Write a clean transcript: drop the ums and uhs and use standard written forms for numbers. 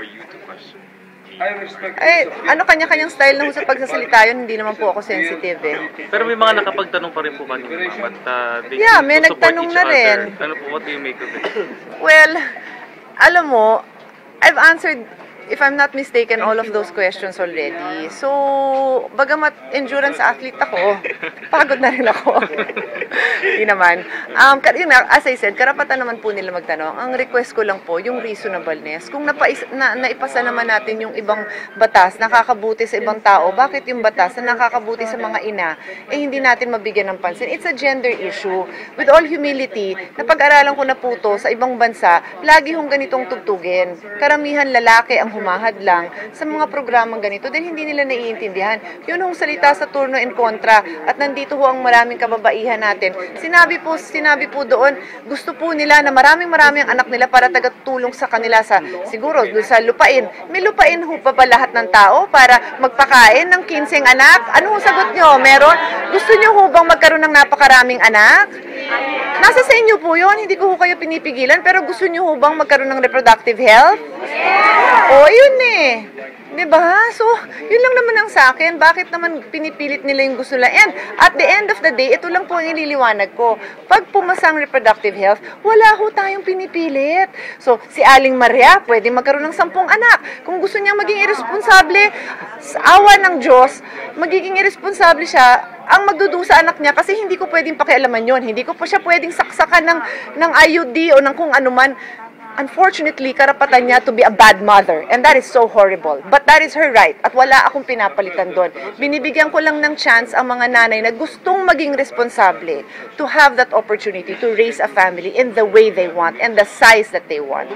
for you to question. Ay, ano kanya-kanyang style na sa pagsasalita yun, hindi naman po ako sensitive eh. Pero may mga nakapagtanong pa rin po kanina, ma'am, at Yeah, may nagtanong na rin. Ano po, what do you make of it? Well, alam mo, I've answered, if I'm not mistaken, all of those questions already. So, bagamat endurance athlete ako, pagod na rin ako. Hindi naman. As I said, karapatan naman po nila magtanong. Ang request ko lang po, yung reasonableness. Kung naipasa naman natin yung ibang batas, nakakabuti sa ibang tao, bakit yung batas na nakakabuti sa mga ina, eh hindi natin mabigyan ng pansin? It's a gender issue. With all humility, napag-aralan ko na po to sa ibang bansa, lagi hong ganitong tugtugin. Karamihan lalaki ang humahad lang sa mga programang ganito dahil hindi nila naiintindihan. Yun hong salita sa turno and kontra at nandito ho ang maraming kababaihan natin. Sinabi po doon, gusto po nila na maraming ang anak nila para tagatulong sa kanila sa, siguro, sa lupain. May lupain ho pa ba lahat ng tao para magpakain ng 15 anak? Ano ho sagot nyo? Meron? Gusto nyo ho bang magkaroon ng napakaraming anak? Nasa sa inyo po yun, hindi ko ho kayo pinipigilan, pero gusto nyo ho bang magkaroon ng reproductive health? O, yun eh. Diba? So, yun lang naman ang sa akin. Bakit naman pinipilit nila yung gusto nila? And at the end of the day, ito lang po ang ililiwanag ko. Pag pumasang reproductive health, wala ho tayong pinipilit. So, si Aling Maria, pwede magkaroon ng 10 anak. Kung gusto niya maging irresponsable, sa awa ng Diyos, magiging irresponsable siya, ang magdudusa anak niya kasi hindi ko pwedeng pakialaman yon. Hindi ko pa siya pwedeng saksakan ng IUD o ng kung ano man. Unfortunately, karapatan niya to be a bad mother. And that is so horrible. But that is her right. At wala akong pinapalitan doon. Binibigyan ko lang ng chance ang mga nanay na gustong maging responsable to have that opportunity to raise a family in the way they want and the size that they want.